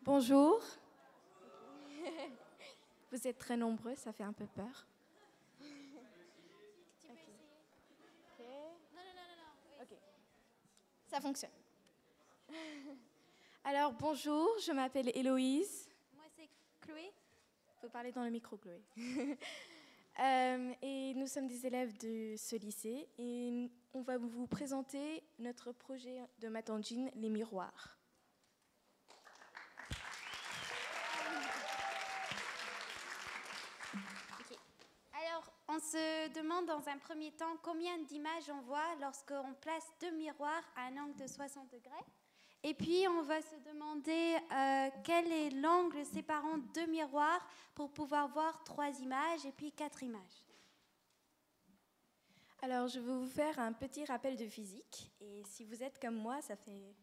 Bonjour. Vous êtes très nombreux, ça fait un peu peur. Tu peux essayer. Non. Ok. Ça fonctionne. Alors, bonjour, je m'appelle Héloïse. Moi, c'est Chloé. Il faut parler dans le micro, Chloé. Et nous sommes des élèves de ce lycée et on va vous présenter notre projet de Matangine, les miroirs. Okay. Alors, on se demande dans un premier temps combien d'images on voit lorsqu'on place deux miroirs à un angle de 60 degrés. Et puis, on va se demander quel est l'angle séparant deux miroirs pour pouvoir voir 3 images et puis 4 images. Alors, je vais vous faire un petit rappel de physique. Et si vous êtes comme moi, ça fait...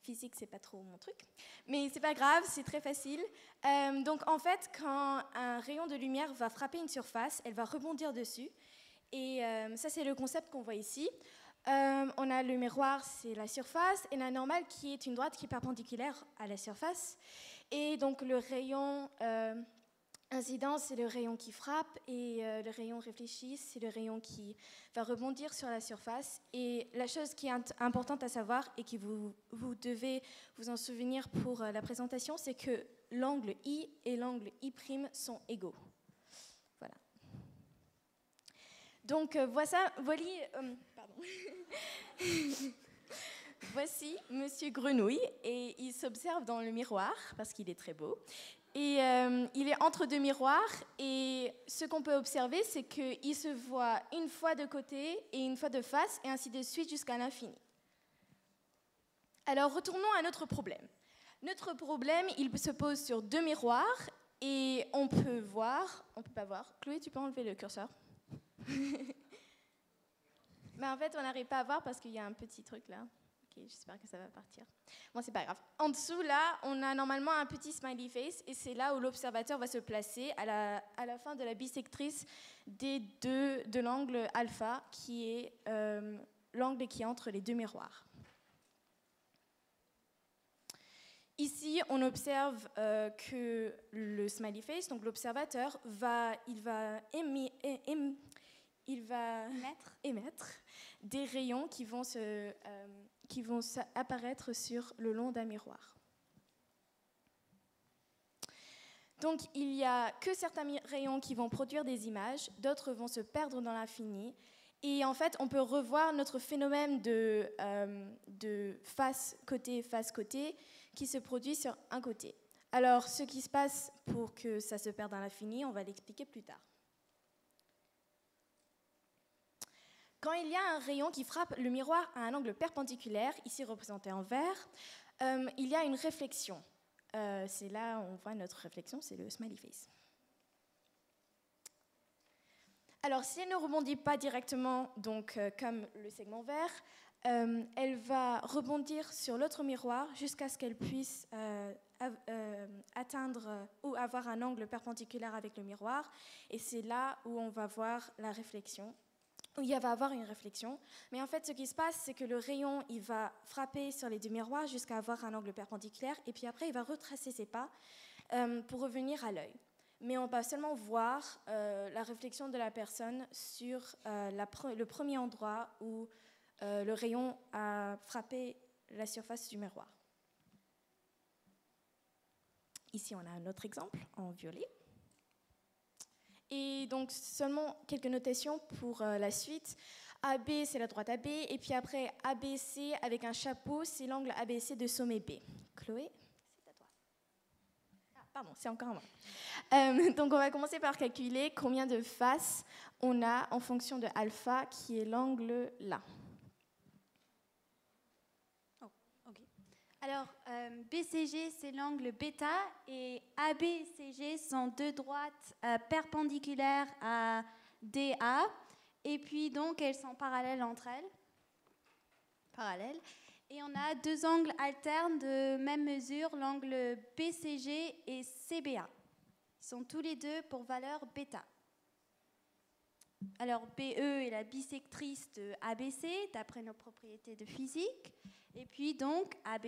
Physique, c'est pas trop mon truc. Mais c'est pas grave, c'est très facile. Donc, en fait, quand un rayon de lumière va frapper une surface, elle va rebondir dessus. Et ça, c'est le concept qu'on voit ici. On a le miroir, c'est la surface, et la normale qui est une droite qui est perpendiculaire à la surface. Et donc, le rayon... incident, c'est le rayon qui frappe et le rayon réfléchi, c'est le rayon qui va rebondir sur la surface. Et la chose qui est importante à savoir et que vous devez vous en souvenir pour la présentation, c'est que l'angle I et l'angle I' sont égaux. Voilà. Donc, voici Monsieur Grenouille et il s'observe dans le miroir parce qu'il est très beau. Et il est entre deux miroirs et ce qu'on peut observer, c'est qu'il se voit une fois de côté et une fois de face et ainsi de suite jusqu'à l'infini. Alors retournons à notre problème. Notre problème, il se pose sur deux miroirs et on peut pas voir. Chloé, tu peux enlever le curseur? Mais en fait, on n'arrive pas à voir parce qu'il y a un petit truc là. Ok, j'espère que ça va partir. Bon, c'est pas grave. En dessous, là, on a normalement un petit smiley face et c'est là où l'observateur va se placer à la fin de la bisectrice de l'angle alpha, qui est l'angle qui est entre les deux miroirs. Ici, on observe que le smiley face, donc l'observateur, il va émettre des rayons qui vont apparaître sur le long d'un miroir. Donc, il n'y a que certains rayons qui vont produire des images, d'autres vont se perdre dans l'infini. Et en fait, on peut revoir notre phénomène de face-côté qui se produit sur un côté. Alors, ce qui se passe pour que ça se perde dans l'infini, on va l'expliquer plus tard. Quand il y a un rayon qui frappe le miroir à un angle perpendiculaire, ici représenté en vert, il y a une réflexion. C'est là où on voit notre réflexion, c'est le smiley face. Alors, si elle ne rebondit pas directement, donc comme le segment vert, elle va rebondir sur l'autre miroir jusqu'à ce qu'elle puisse atteindre ou avoir un angle perpendiculaire avec le miroir. Et c'est là où on va voir la réflexion. Où il va avoir une réflexion. Mais en fait, ce qui se passe, c'est que le rayon, il va frapper sur les deux miroirs jusqu'à avoir un angle perpendiculaire. Et puis après, il va retracer ses pas pour revenir à l'œil. Mais on va seulement voir la réflexion de la personne sur le premier endroit où le rayon a frappé la surface du miroir. Ici, on a un autre exemple en violet. Et donc, seulement quelques notations pour la suite. AB, c'est la droite AB. Et puis après, ABC avec un chapeau, c'est l'angle ABC de sommet B. Chloé, c'est à toi. Ah, pardon, c'est encore moi. Donc, on va commencer par calculer combien de faces on a en fonction de alpha, qui est l'angle là. Alors, BCG, c'est l'angle bêta, et ABCG sont deux droites perpendiculaires à DA, et puis donc elles sont parallèles entre elles. Et on a deux angles alternes de même mesure, l'angle BCG et CBA. Ils sont tous les deux pour valeur bêta. Alors, BE est la bisectrice de ABC, d'après nos propriétés de physique. Et puis donc, ABE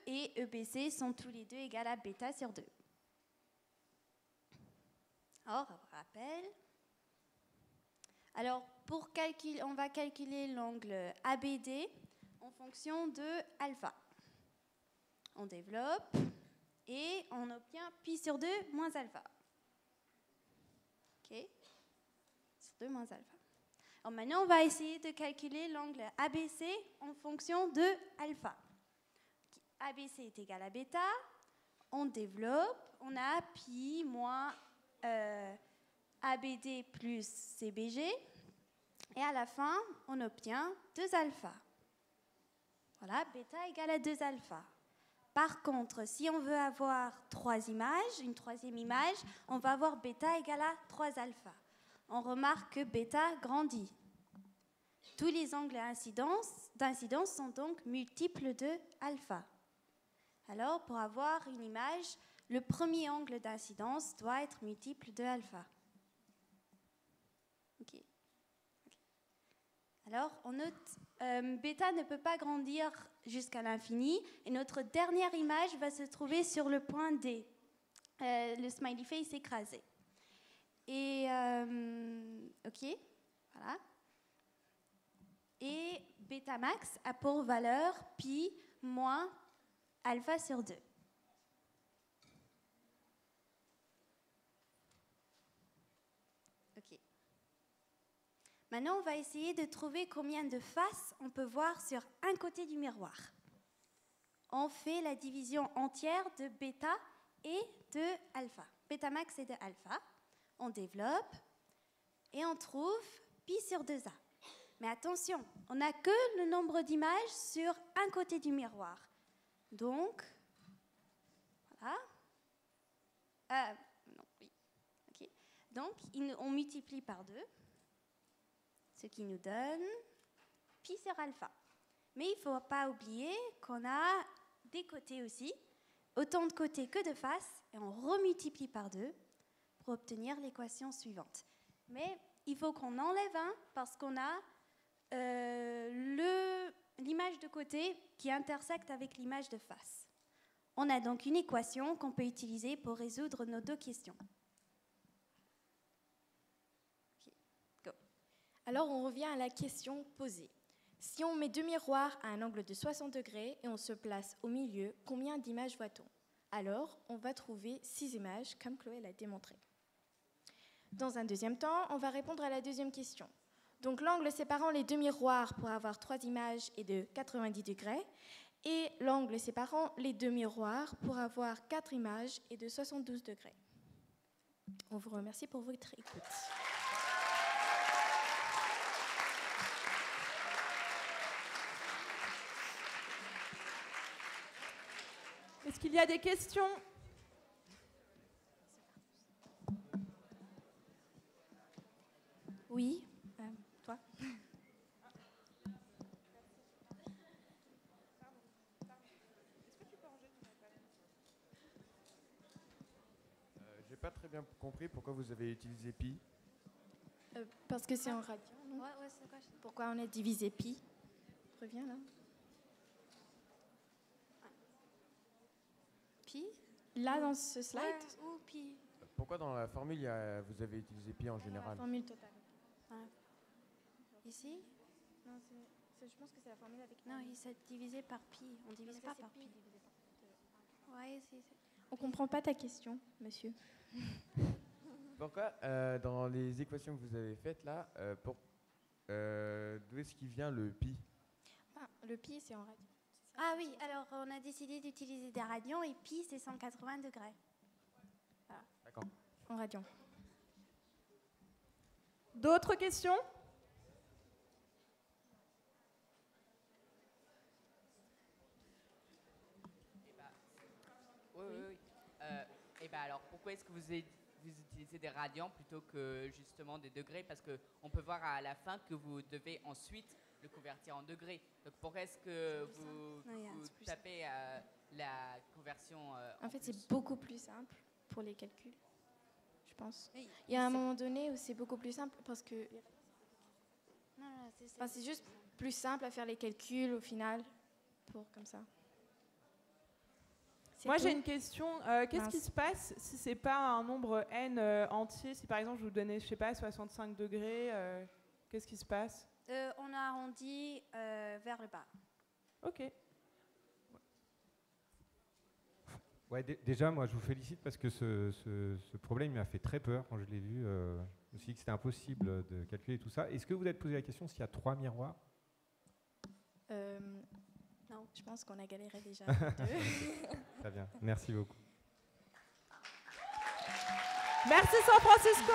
et EBC sont tous les deux égales à bêta sur 2. Alors, rappel. Alors, pour calculer, on va calculer l'angle ABD en fonction de alpha. On développe et on obtient pi sur 2 moins alpha. OK? Sur 2 moins alpha. Alors maintenant, on va essayer de calculer l'angle ABC en fonction de alpha. ABC est égal à bêta. On développe. On a pi moins ABD plus CBG. Et à la fin, on obtient 2 alpha. Voilà, bêta égale à 2 alpha. Par contre, si on veut avoir 3 images, une troisième image, on va avoir bêta égale à 3 alpha. On remarque que bêta grandit. Tous les angles d'incidence sont donc multiples de alpha. Alors, pour avoir une image, le premier angle d'incidence doit être multiple de alpha. OK. Alors, on note, bêta ne peut pas grandir jusqu'à l'infini, et notre dernière image va se trouver sur le point D, le smiley face écrasé. Et, OK, voilà. Et bêta max a pour valeur pi moins alpha sur 2. OK. Maintenant, on va essayer de trouver combien de faces on peut voir sur un côté du miroir. On fait la division entière de bêta et de alpha. Bêta max et de alpha. On développe et on trouve pi sur 2a. Mais attention, on n'a que le nombre d'images sur un côté du miroir. Donc, voilà. Non, oui. Okay. Donc, on multiplie par 2. Ce qui nous donne pi sur alpha. Mais il ne faut pas oublier qu'on a des côtés aussi, autant de côtés que de faces, et on remultiplie par 2 pour obtenir l'équation suivante. Mais il faut qu'on enlève 1 parce qu'on a l'image de côté qui intersecte avec l'image de face. On a donc une équation qu'on peut utiliser pour résoudre nos 2 questions. Alors, on revient à la question posée. Si on met 2 miroirs à un angle de 60 degrés et on se place au milieu, combien d'images voit-on? Alors, on va trouver 6 images, comme Chloé l'a démontré. Dans un deuxième temps, on va répondre à la deuxième question. Donc, l'angle séparant les 2 miroirs pour avoir 3 images est de 90 degrés, et l'angle séparant les 2 miroirs pour avoir 4 images est de 72 degrés. On vous remercie pour votre écoute. Est-ce qu'il y a des questions? Oui, toi. J'ai pas très bien compris pourquoi vous avez utilisé pi. Parce que c'est en radian. Ouais, c'est quoi? Pourquoi on a divisé pi? Reviens là. Pi? Là, dans ce slide? Ouais, ou pi? Pourquoi dans la formule, vous avez utilisé pi en général? La formule totale. Ouais. Ici? Non, je pense que c'est la formule avec... Non, il s'est divisé par pi. On divise pas par pi. Ouais, On comprend pas ta question, monsieur. Pourquoi, dans les équations que vous avez faites là, d'où est-ce qu'il vient le pi? Le pi, c'est en radian. Ah oui, alors on a décidé d'utiliser des radians et pi, c'est 180 degrés. Voilà. D'accord. En radian. D'autres questions? Oui. Et ben alors, pourquoi est-ce que vous utilisez des radians plutôt que justement des degrés? Parce qu'on peut voir à la fin que vous devez ensuite le convertir en degrés. Donc pourquoi est-ce que vous tapez la conversion En fait, c'est beaucoup plus simple pour les calculs, je pense. Oui, il y a un moment donné où c'est beaucoup plus simple parce que... c'est juste plus simple à faire les calculs au final. pour comme ça. C'est Moi, tout. j'ai une question. Qu'est-ce qui Mince. se passe si c'est pas un nombre n entier? Si par exemple, je vous donnais, je sais pas, 65 degrés, qu'est-ce qui se passe? On arrondit vers le bas. Ok. Ouais, déjà, moi, je vous félicite parce que ce problème il m'a fait très peur quand je l'ai vu. Je me suis dit que c'était impossible de calculer tout ça. Est-ce que vous vous êtes posé la question s'il y a 3 miroirs? Non, je pense qu'on a galéré déjà. Deux. Très bien, merci beaucoup. Merci San Francisco!